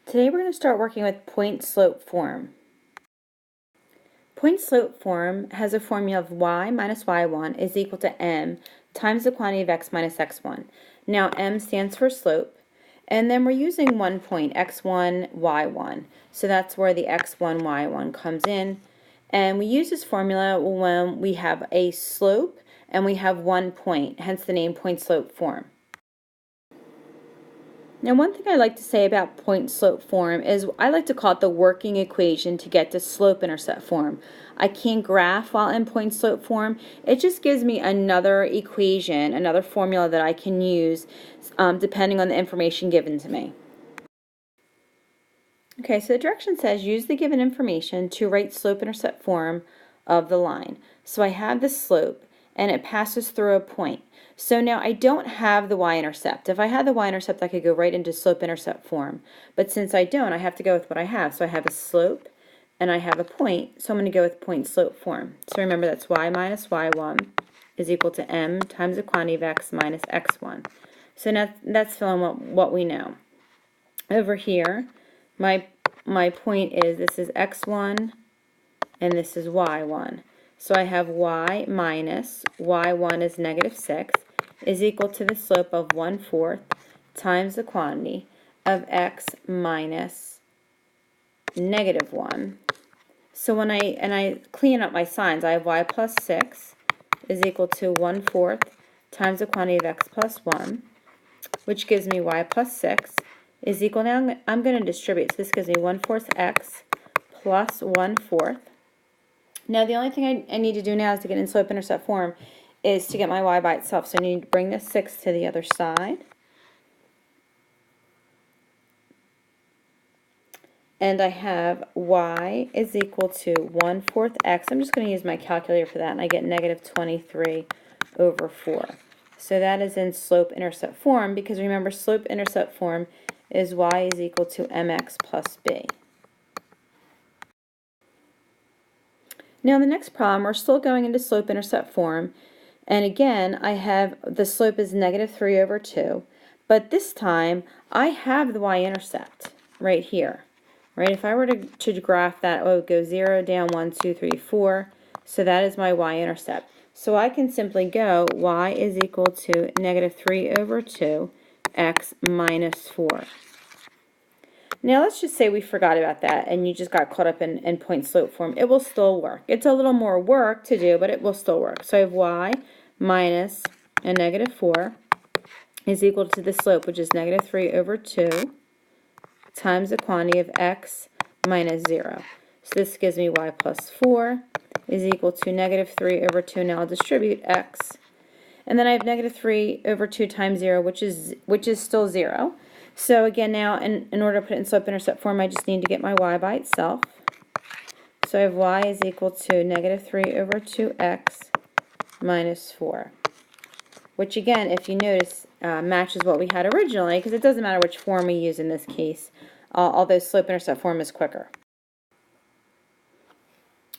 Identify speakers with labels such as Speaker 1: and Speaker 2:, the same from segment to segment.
Speaker 1: Today we're going to start working with point-slope form. Point-slope form has a formula of y minus y1 is equal to m times the quantity of x minus x1. Now m stands for slope, and then we're using one point, x1, y1. So that's where the x1, y1 comes in. And we use this formula when we have a slope and we have one point, hence the name point-slope form. Now, one thing I like to say about point-slope form is I like to call it the working equation to get to slope-intercept form. I can't graph while in point-slope form. It just gives me another equation, another formula that I can use depending on the information given to me. Okay, so the direction says use the given information to write slope-intercept form of the line. So I have the slope and it passes through a point. So now I don't have the y-intercept. If I had the y-intercept, I could go right into slope-intercept form. But since I don't, I have to go with what I have. So I have a slope and I have a point, so I'm going to go with point-slope form. So remember that's y minus y1 is equal to m times the quantity of x minus x1. So now that's filling what we know. Over here, my point is this is x1 and this is y1. So I have y minus y1 is negative 6 is equal to the slope of 1/4 times the quantity of x minus negative 1. So when I clean up my signs, I have y plus 6 is equal to 1/4 times the quantity of x plus 1, which gives me y plus 6 is equal, now I'm going to distribute, so this gives me 1/4 x plus 1/4. Now the only thing I need to do now is to get in slope-intercept form is to get my y by itself. So I need to bring this 6 to the other side. And I have y is equal to 1/4 x. I'm just going to use my calculator for that, and I get negative 23/4. So that is in slope-intercept form, because remember slope-intercept form is y is equal to mx plus b. Now in the next problem, we're still going into slope-intercept form, and again I have the slope is negative 3/2, but this time I have the y-intercept right here. Right? If I were to graph that, it would go 0 down 1, 2, 3, 4, so that is my y-intercept. So I can simply go y is equal to negative 3/2 x minus 4. Now let's just say we forgot about that and you just got caught up in point-slope form. It will still work. It's a little more work to do, but it will still work. So I have y minus a negative 4 is equal to the slope, which is negative 3/2 times the quantity of x minus 0. So this gives me y plus 4 is equal to negative 3/2. Now I'll distribute x. And then I have negative 3/2 times 0, which is still 0. So again, now in order to put it in slope-intercept form, I just need to get my y by itself. So I have y is equal to negative 3/2 x minus 4, which again, if you notice, matches what we had originally, because it doesn't matter which form we use in this case, although slope-intercept form is quicker.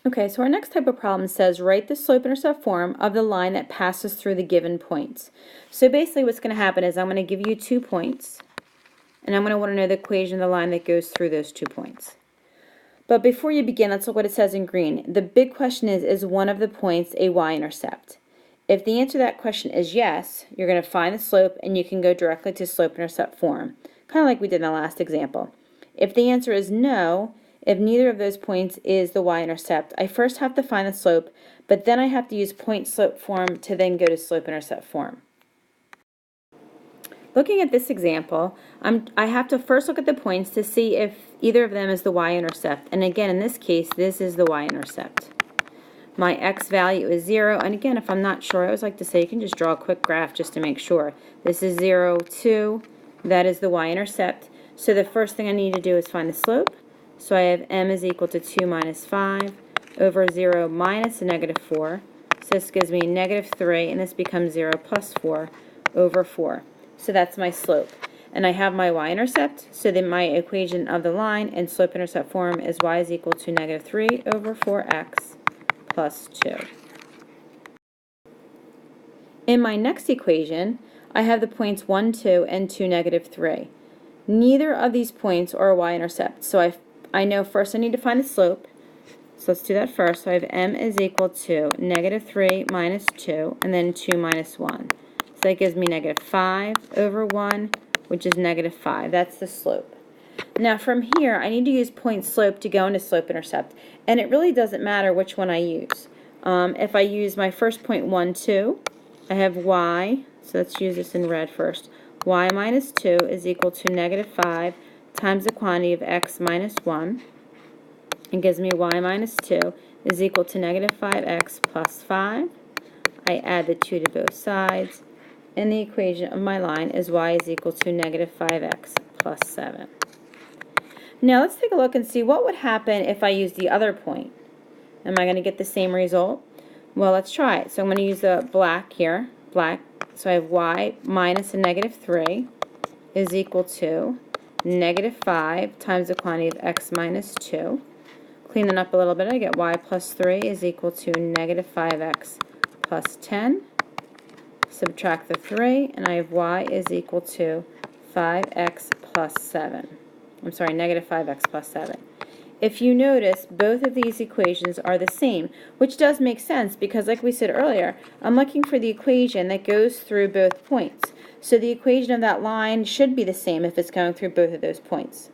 Speaker 1: Okay, so our next type of problem says write the slope-intercept form of the line that passes through the given points. So basically what's going to happen is I'm going to give you 2 points, and I'm going to want to know the equation of the line that goes through those 2 points. But before you begin, let's look what it says in green. The big question is one of the points a y-intercept? If the answer to that question is yes, you're going to find the slope and you can go directly to slope-intercept form, kind of like we did in the last example. If the answer is no, if neither of those points is the y-intercept, I first have to find the slope, but then I have to use point-slope form to then go to slope-intercept form. Looking at this example, I have to first look at the points to see if either of them is the y-intercept. And again, in this case, this is the y-intercept. My x value is 0, and again, if I'm not sure, I always like to say you can just draw a quick graph just to make sure. This is 0, 2, that is the y-intercept. So the first thing I need to do is find the slope. So I have m is equal to 2 minus 5 over 0 minus a negative 4. So this gives me negative 3, and this becomes 0 plus 4 over 4. So that's my slope. And I have my y-intercept, so then my equation of the line in slope-intercept form is y is equal to negative 3/4x plus 2. In my next equation, I have the points 1, 2, and 2, negative 3. Neither of these points are a y-intercept. So I know first I need to find the slope. So let's do that first. So I have m is equal to negative 3 minus 2, and then 2 minus 1. So that gives me negative 5 over 1, which is negative 5. That's the slope. Now from here, I need to use point slope to go into slope-intercept. And it really doesn't matter which one I use. If I use my first point 1, 2, I have y, so let's use this in red first. Y minus 2 is equal to negative 5 times the quantity of x minus 1. It gives me y minus 2 is equal to negative 5x plus 5. I add the 2 to both sides. And the equation of my line is y is equal to negative 5x plus 7. Now let's take a look and see what would happen if I use the other point. Am I going to get the same result? Well, let's try it. So I'm going to use the black here. Black. So I have y minus a negative 3 is equal to negative 5 times the quantity of x minus 2. Cleaning up a little bit, I get y plus 3 is equal to negative 5x plus 10. Subtract the 3, and I have y is equal to 5x plus 7. I'm sorry, negative 5x plus 7. If you notice, both of these equations are the same, which does make sense because, like we said earlier, I'm looking for the equation that goes through both points. So the equation of that line should be the same if it's going through both of those points.